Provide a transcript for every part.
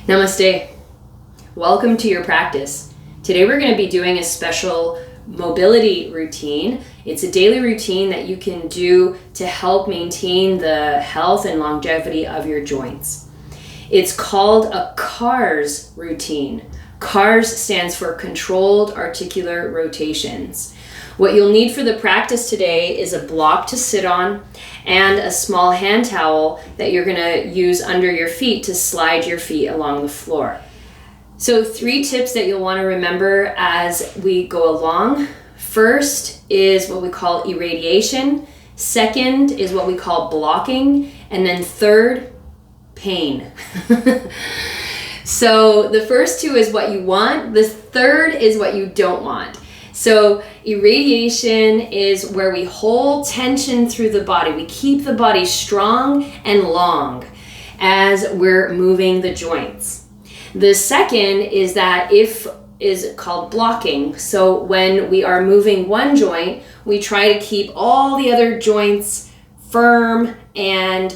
Namaste. Welcome to your practice. Today we're going to be doing a special mobility routine. It's a daily routine that you can do to help maintain the health and longevity of your joints. It's called a CARS routine. CARS stands for Controlled Articular Rotations. What you'll need for the practice today is a block to sit on and a small hand towel that you're going to use under your feet to slide your feet along the floor. So 3 tips that you'll want to remember as we go along. First is what we call irradiation. Second is what we call blocking. And then third, pain. So the first 2 is what you want. The third is what you don't want. So irradiation is where we hold tension through the body. We keep the body strong and long as we're moving the joints. The second is called blocking. So when we are moving one joint, we try to keep all the other joints firm and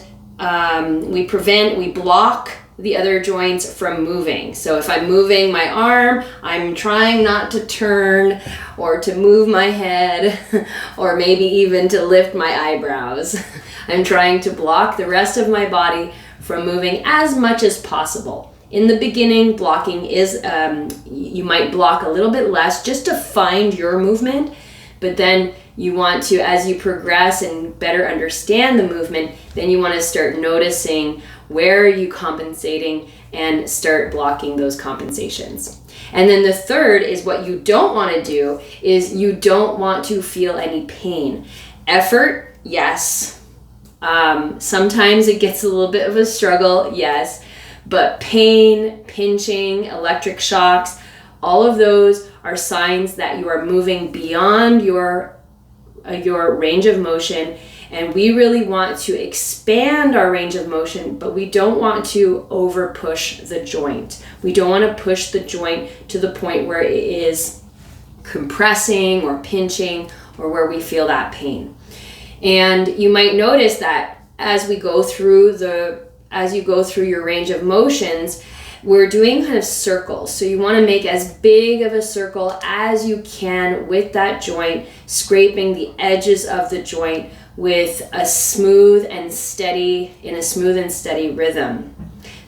we block the other joints from moving. So if I'm moving my arm, I'm trying not to turn or to move my head or maybe even to lift my eyebrows. I'm trying to block the rest of my body from moving as much as possible. In the beginning, blocking is, you might block a little bit less just to find your movement, but then you want to, as you progress and better understand the movement, then you want to start noticing where are you compensating and start blocking those compensations. And then the third is what you don't want to do is you don't want to feel any pain. Effort, yes. Sometimes it gets a little bit of a struggle, yes. But pain, pinching, electric shocks, all of those are signs that you are moving beyond your range of motion, and we really want to expand our range of motion, but we don't want to over push the joint. We don't want to push the joint to the point where it is compressing or pinching or where we feel that pain. And you might notice that as you go through your range of motions, we're doing kind of circles. So you want to make as big of a circle as you can with that joint, scraping the edges of the joint with a smooth and steady rhythm.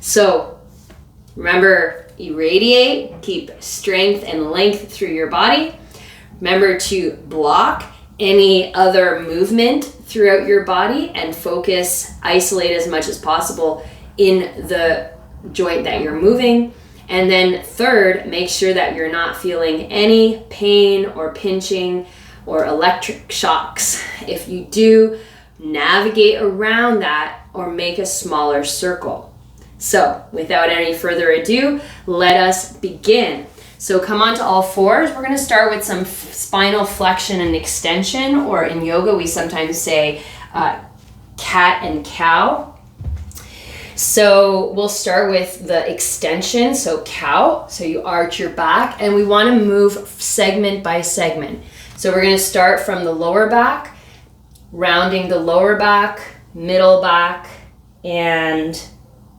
So remember, irradiate, keep strength and length through your body. Remember to block any other movement throughout your body and isolate as much as possible in the joint that you're moving. And then third, make sure that you're not feeling any pain or pinching or electric shocks. If you do, navigate around that or make a smaller circle. So without any further ado, let us begin. So come onto all fours. We're going to start with some spinal flexion and extension, or in yoga we sometimes say cat and cow. So we'll start with the extension, so cow. So you arch your back, and we want to move segment by segment. So we're going to start from the lower back, rounding the lower back, middle back, and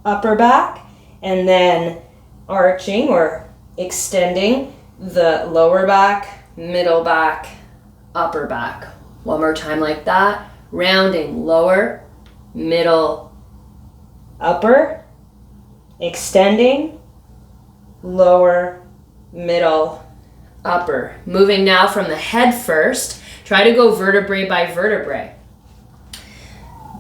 upper back, and then arching or extending the lower back, middle back, upper back. One more time like that. Rounding lower, middle, upper, extending, lower, middle, upper. Moving now from the head first. Try to go vertebrae by vertebrae.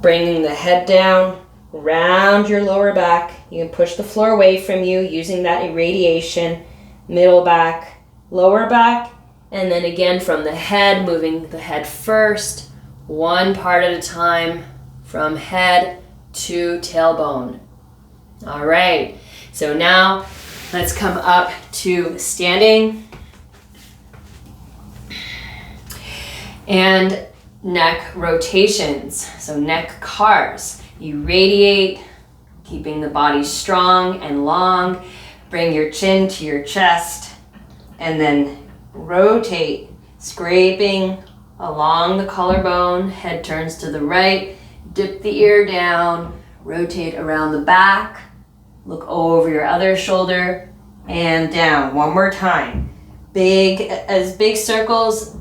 Bringing the head down, round your lower back. You can push the floor away from you using that irradiation. Middle back, lower back, and then again from the head, moving the head first, one part at a time, from head to tailbone. All right, so now let's come up to standing and neck rotations. So neck CARS. Irradiate, keeping the body strong and long. Bring your chin to your chest and then rotate, scraping along the collarbone. Head turns to the right, dip the ear down, rotate around the back, Look over your other shoulder and down. One more time. As big circles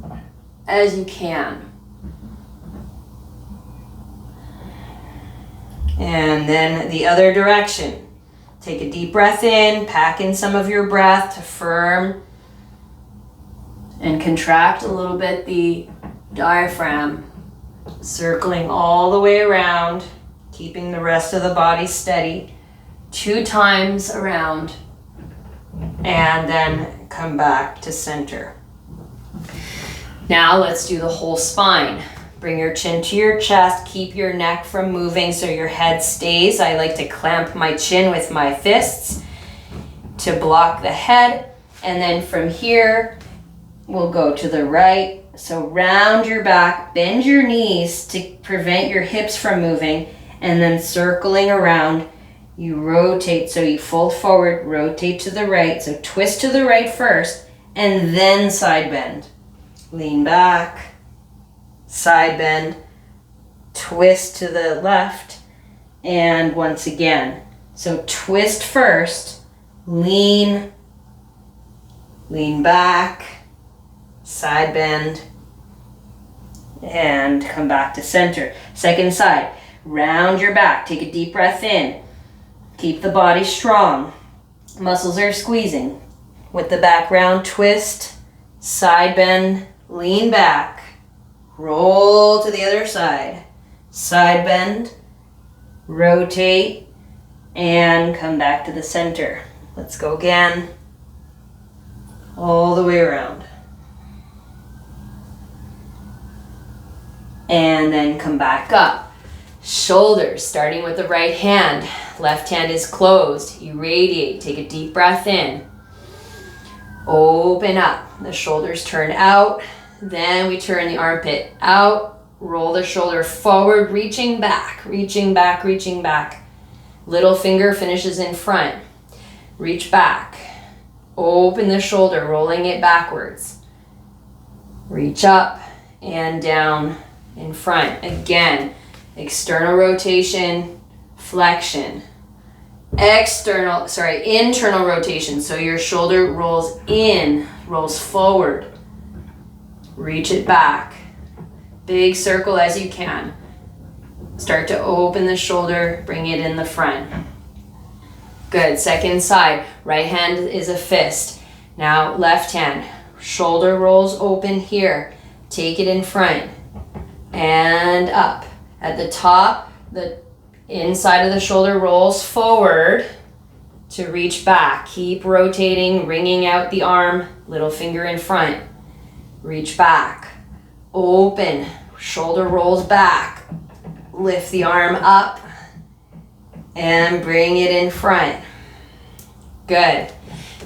as you can. And then the other direction. Take a deep breath in, pack in some of your breath to firm and contract a little bit the diaphragm, circling all the way around, keeping the rest of the body steady. 2 times around, and then come back to center. Now let's do the whole spine. Bring your chin to your chest, keep your neck from moving so your head stays. I like to clamp my chin with my fists to block the head, and then from here we'll go to the right. So round your back, bend your knees to prevent your hips from moving, and then circling around, you rotate. So you fold forward, rotate to the right. So twist to the right first, and then side bend. Lean back, side bend, twist to the left, and once again. So twist first, lean back, side bend, and come back to center. Second side, round your back, take a deep breath in. Keep the body strong. Muscles are squeezing. With the back round, twist, side bend, lean back, roll to the other side, side bend, rotate, and come back to the center. Let's go again. All the way around. And then come back up. Shoulders, starting with the right hand. Left hand is closed. Irradiate. Take a deep breath in. Open up. The shoulders turn out. Then we turn the armpit out. Roll the shoulder forward, reaching back, reaching back, reaching back. Little finger finishes in front. Reach back. Open the shoulder, rolling it backwards. Reach up and down in front. Again, external rotation, flexion. Internal rotation. So your shoulder rolls in, rolls forward. Reach it back. Big circle as you can. Start to open the shoulder, bring it in the front. Good. Second side. Right hand is a fist. Now left hand. Shoulder rolls open here. Take it in front and up. At the top, the inside of the shoulder rolls forward to reach back. Keep rotating, wringing out the arm, little finger in front. Reach back. Open. Shoulder rolls back. Lift the arm up and bring it in front. Good.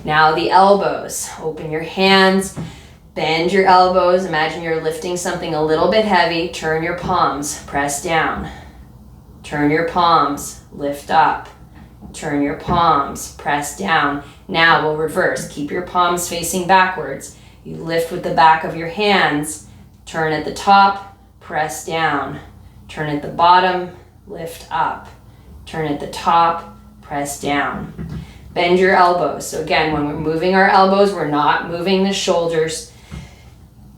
Now the elbows. Open your hands. Bend your elbows. Imagine you're lifting something a little bit heavy. Turn your palms. Press down. Turn your palms. Lift up. Turn your palms. Press down. Now we'll reverse. Keep your palms facing backwards. You lift with the back of your hands. Turn at the top. Press down. Turn at the bottom. Lift up. Turn at the top. Press down. Bend your elbows. So again, when we're moving our elbows, we're not moving the shoulders.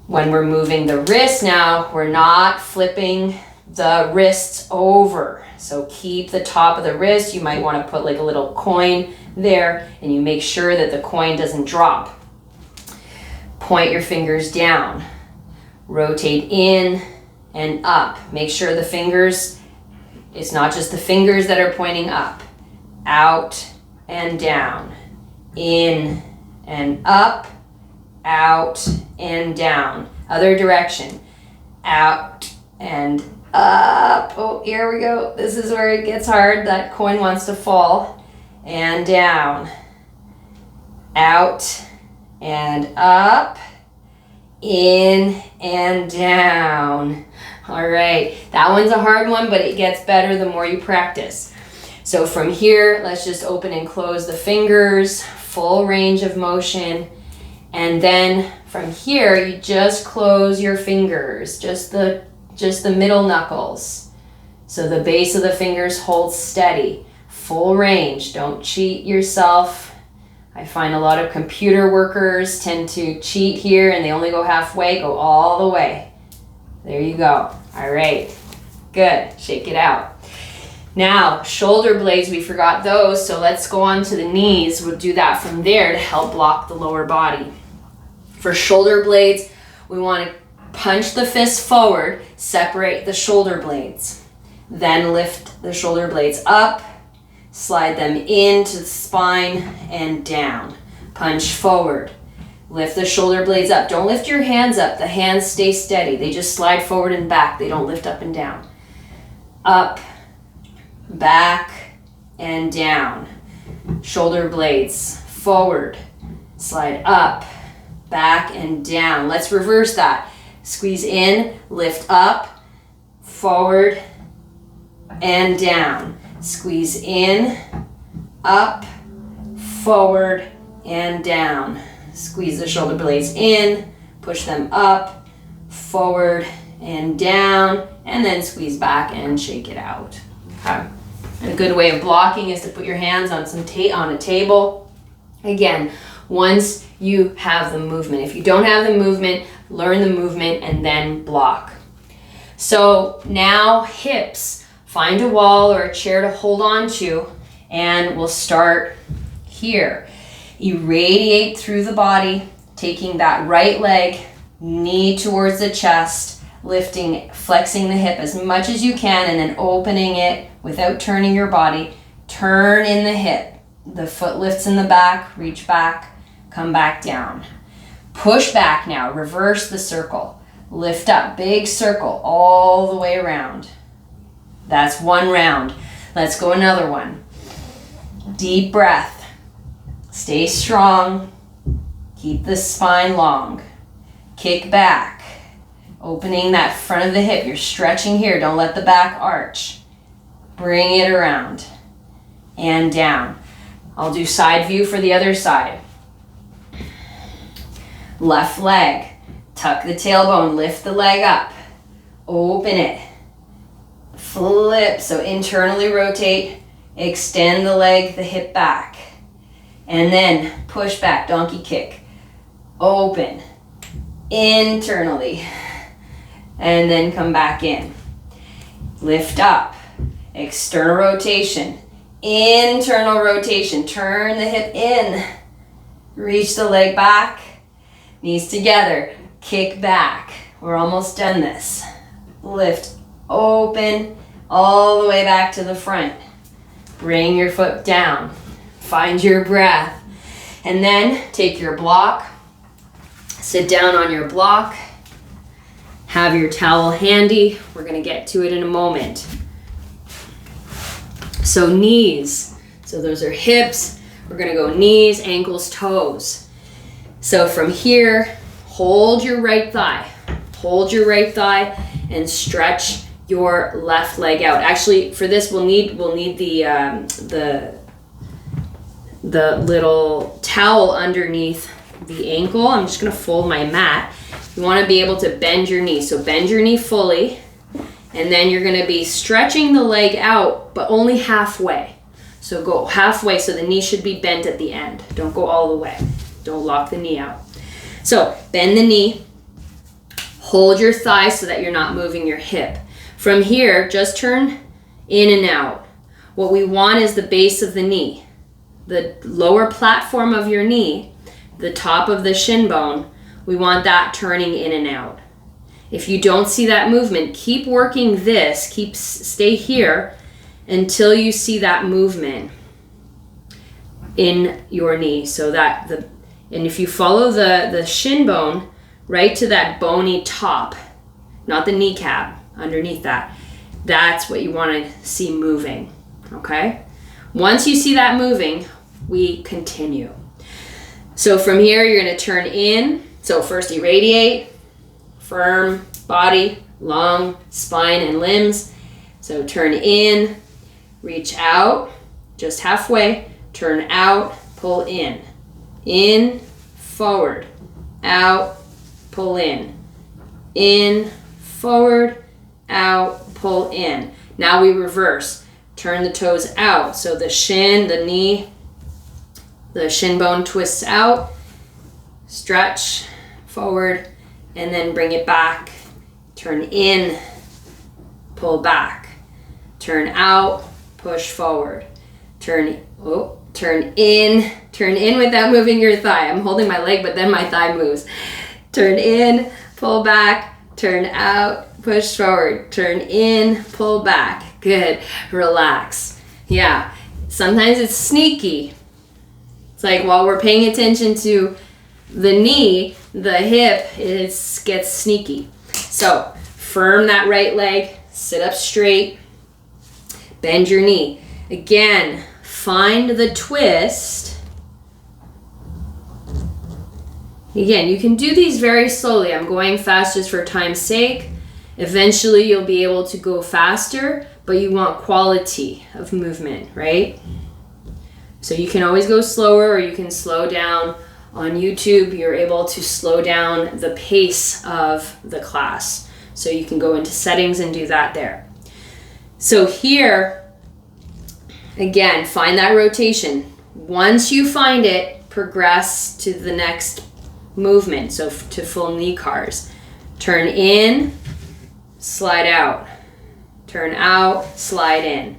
When we're moving the wrists now, we're not flipping the wrists over. So keep the top of the wrist. You might want to put like a little coin there, and you make sure that the coin doesn't drop. Point your fingers down. Rotate in and up. Make sure the fingers, it's not just the fingers that are pointing up. Out and down. In and up. Out and down. Other direction. Out and up. Oh, here we go. This is where it gets hard. That coin wants to fall. And down. Out and up. In and down. All right. That one's a hard one, but it gets better the more you practice. So from here, let's just open and close the fingers. Full range of motion. And then from here, you just close your fingers, just the middle knuckles. So the base of the fingers holds steady. full range. Don't cheat yourself. I find a lot of computer workers tend to cheat here and they only go halfway. Go all the way. There you go. All right. Good. Shake it out. Now, shoulder blades, we forgot those, so let's go on to the knees. We'll do that from there to help block the lower body. For shoulder blades, we want to punch the fist forward, separate the shoulder blades. Then lift the shoulder blades up, slide them into the spine and down. Punch forward. Lift the shoulder blades up. Don't lift your hands up. The hands stay steady. They just slide forward and back. They don't lift up and down. Up, back, and down. Shoulder blades forward. Slide up, back, and down. Let's reverse that. Squeeze in, lift up, forward, and down. Squeeze in, up, forward, and down. Squeeze the shoulder blades in, push them up, forward, and down, and then squeeze back and shake it out. Okay. And a good way of blocking is to put your hands on on a table. Again, once you have the movement. If you don't have the movement, learn the movement and then block. So now hips. Find a wall or a chair to hold on to, and we'll start here. Irradiate through the body, taking that right leg, knee towards the chest, lifting, flexing the hip as much as you can, and then opening it without turning your body. Turn in the hip. The foot lifts in the back, reach back, come back down. Push back now, reverse the circle. Lift up, big circle all the way around. That's one round. Let's go another one. Deep breath. Stay strong. Keep the spine long. Kick back. Opening that front of the hip. You're stretching here. Don't let the back arch. Bring it around. And down. I'll do side view for the other side. Left leg. Tuck the tailbone. Lift the leg up. Open it. Flip, so internally rotate, extend the leg, the hip back, and then push back, donkey kick, open, internally, and then come back in. Lift up, external rotation, internal rotation, turn the hip in, reach the leg back, knees together, kick back. We're almost done this. Lift, open, all the way back to the front. Bring your foot down. Find your breath. And then take your block. Sit down on your block. Have your towel handy. We're going to get to it in a moment. So knees. So those are hips. We're going to go knees, ankles, toes. So from here, hold your right thigh. Hold your right thigh and stretch your left leg out. Actually, for this we'll need the little towel underneath the ankle. I'm just gonna fold my mat. You want to be able to bend your knee. So bend your knee fully, and then you're gonna be stretching the leg out, but only halfway. So go halfway, so the knee should be bent at the end. Don't go all the way. Don't lock the knee out. So bend the knee, hold your thigh so that you're not moving your hip. From here, just turn in and out. What we want is the base of the knee. The lower platform of your knee, the top of the shin bone, we want that turning in and out. If you don't see that movement, keep working this, stay here until you see that movement in your knee. So that and if you follow the shin bone right to that bony top, not the kneecap, underneath that, that's what you want to see moving. Okay? Once you see that moving, we continue. So from here, you're going to turn in. So first irradiate, firm body, long spine and limbs. So turn in, reach out, just halfway, turn out, pull in, forward, out, pull in, forward, out, pull in. Now we reverse. turn the toes out. So the shin, the knee, the shin bone twists out, stretch forward, and then bring it back. Turn in, pull back. Turn out, push forward. Turn in without moving your thigh. I'm holding my leg, but then my thigh moves. Turn in, pull back, turn out, push forward. Turn in, pull back. Good. Relax. Yeah. Sometimes it's sneaky. It's like while we're paying attention to the knee, the hip gets sneaky. So firm that right leg, sit up straight, bend your knee. Again, find the twist. Again, you can do these very slowly. I'm going fast just for time's sake. Eventually you'll be able to go faster, but you want quality of movement, right? So you can always go slower, or you can slow down. On YouTube, you're able to slow down the pace of the class. So you can go into settings and do that there. So here, again, find that rotation. Once you find it, progress to the next movement. So to full knee cars. Turn in, slide out. Turn out, slide in.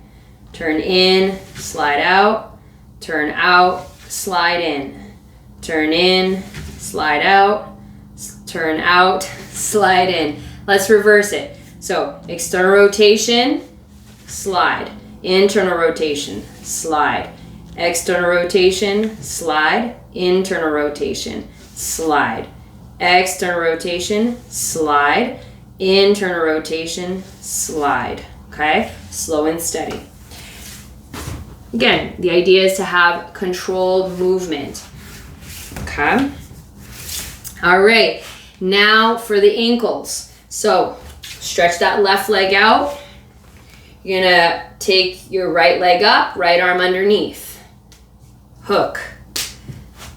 Turn in, slide out. Turn out, slide in. Turn in, slide out. Turn out, slide in. Let's reverse it. So external rotation, slide. Internal rotation, slide. External rotation, slide. Internal rotation, slide. External rotation, slide. Internal rotation, slide. Okay? Slow and steady. Again, the idea is to have controlled movement. Okay? All right. Now for the ankles. So stretch that left leg out. You're going to take your right leg up, right arm underneath. Hook.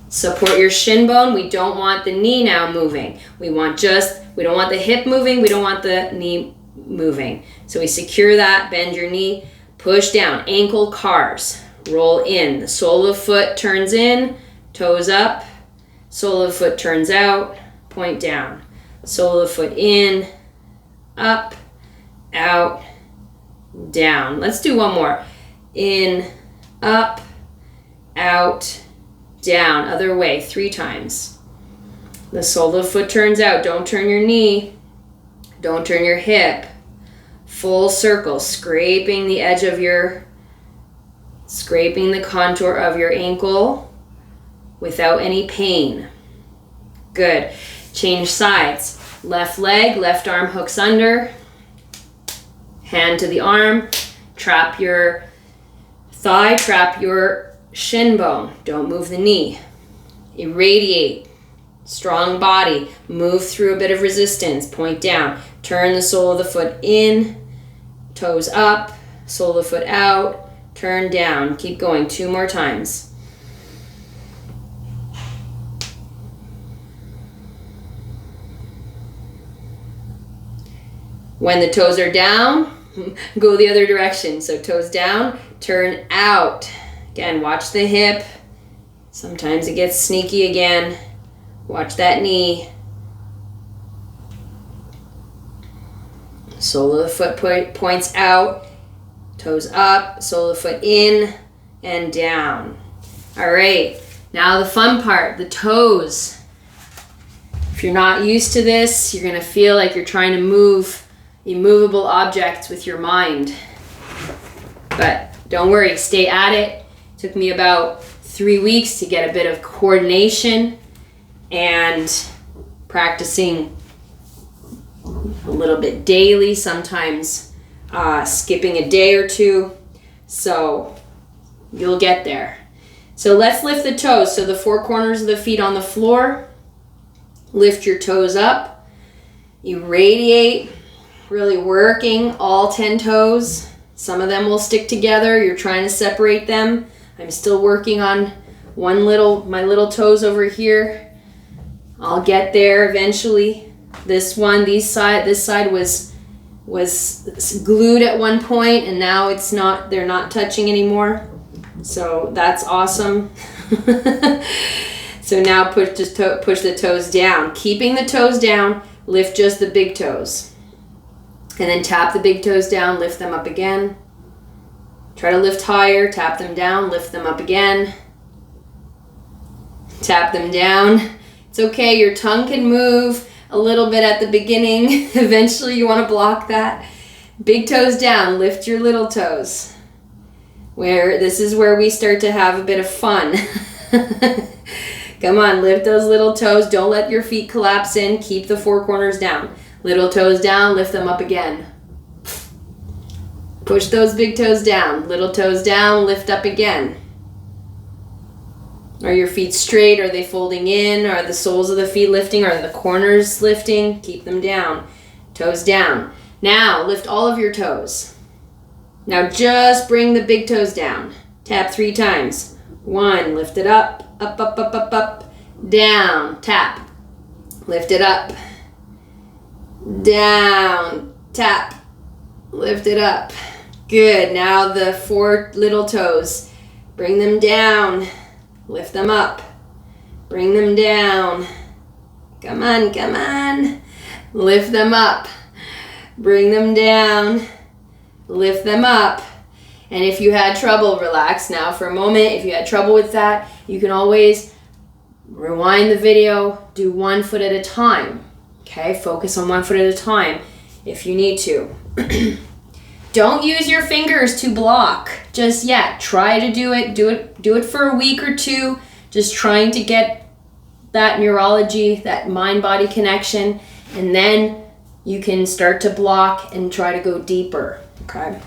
Support your shin bone. We don't want the knee now moving. We don't want the hip moving. We don't want the knee moving. So we secure that, bend your knee, push down. Ankle cars. Roll in. The sole of the foot turns in, toes up. Sole of the foot turns out, point down. Sole of the foot in, up, out, down. Let's do one more. In, up, out, down. Other way, 3 times. The sole of the foot turns out. Don't turn your knee. Don't turn your hip. Full circle, scraping the contour of your ankle without any pain. Good. Change sides. Left leg, left arm hooks under. Hand to the arm. Trap your thigh, trap your shin bone. Don't move the knee. Irradiate. Strong body. Move through a bit of resistance. Point down. Turn the sole of the foot in. Toes up. Sole of the foot out. Turn down. Keep going. 2 more times. When the toes are down, go the other direction. So toes down, turn out. Again, watch the hip. Sometimes it gets sneaky again. Watch that knee. Sole of the foot points out. Toes up, sole of the foot in and down. All right, now the fun part, the toes. If you're not used to this, you're gonna feel like you're trying to move immovable objects with your mind. But don't worry, stay at it. It took me about 3 weeks to get a bit of coordination and practicing a little bit daily, sometimes skipping a day or 2. So you'll get there. So let's lift the toes. So the 4 corners of the feet on the floor. Lift your toes up. Irradiate. Really working all 10 toes. Some of them will stick together. You're trying to separate them. I'm still working on my little toes over here. I'll get there eventually. This side was was glued at one point and now it's not, they're not touching anymore. So that's awesome. So now push the toes down. Keeping the toes down, lift just the big toes. And then tap the big toes down, lift them up again. Try to lift higher, tap them down, lift them up again. Tap them down. It's okay, your tongue can move a little bit at the beginning. Eventually you want to block that. Big toes down, lift your little toes. This is where we start to have a bit of fun. Come on, lift those little toes. Don't let your feet collapse in. Keep the four corners down. Little toes down, lift them up again. Push those big toes down. Little toes down, lift up again. Are your feet straight? Are they folding in? Are the soles of the feet lifting? Are the corners lifting? Keep them down. Toes down. Now, lift all of your toes. Now just bring the big toes down. Tap 3 times. 1, lift it up, up, up, up, up, up, down, tap. Lift it up, down, tap, lift it up. Good, now the 4 little toes. Bring them down, lift them up, bring them down. Come on, come on. Lift them up, bring them down, lift them up. And if you had trouble, relax now for a moment. If you had trouble with that, you can always rewind the video, do 1 foot at a time. Okay, focus on 1 foot at a time if you need to. Don't use your fingers to block just yet. Try to do it for a week or 2, just trying to get that neurology, that mind-body connection, and then you can start to block and try to go deeper, okay?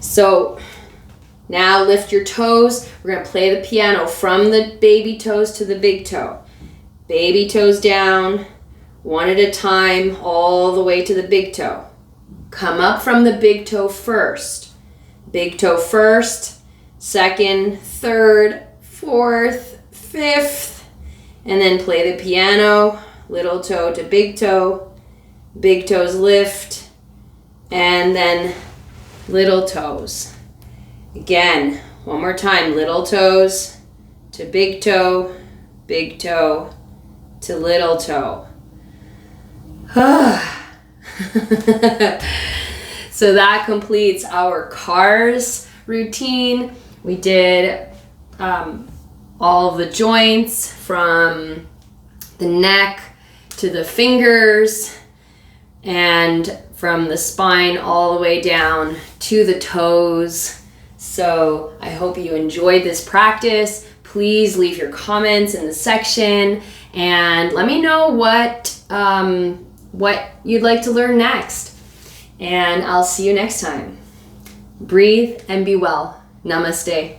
So now lift your toes. We're going to play the piano from the baby toes to the big toe. Baby toes down, 1 at a time, all the way to the big toe. Come up from the big toe first. Big toe first, 2nd, 3rd, 4th, 5th, and then play the piano, little toe to big toes lift, and then little toes. Again, 1 more time, little toes to big toe to little toe. So that completes our cars routine. We did all of the joints from the neck to the fingers and from the spine all the way down to the toes. So I hope you enjoyed this practice. Please leave your comments in the section and let me know what you'd like to learn next. And I'll see you next time. Breathe and be well. Namaste.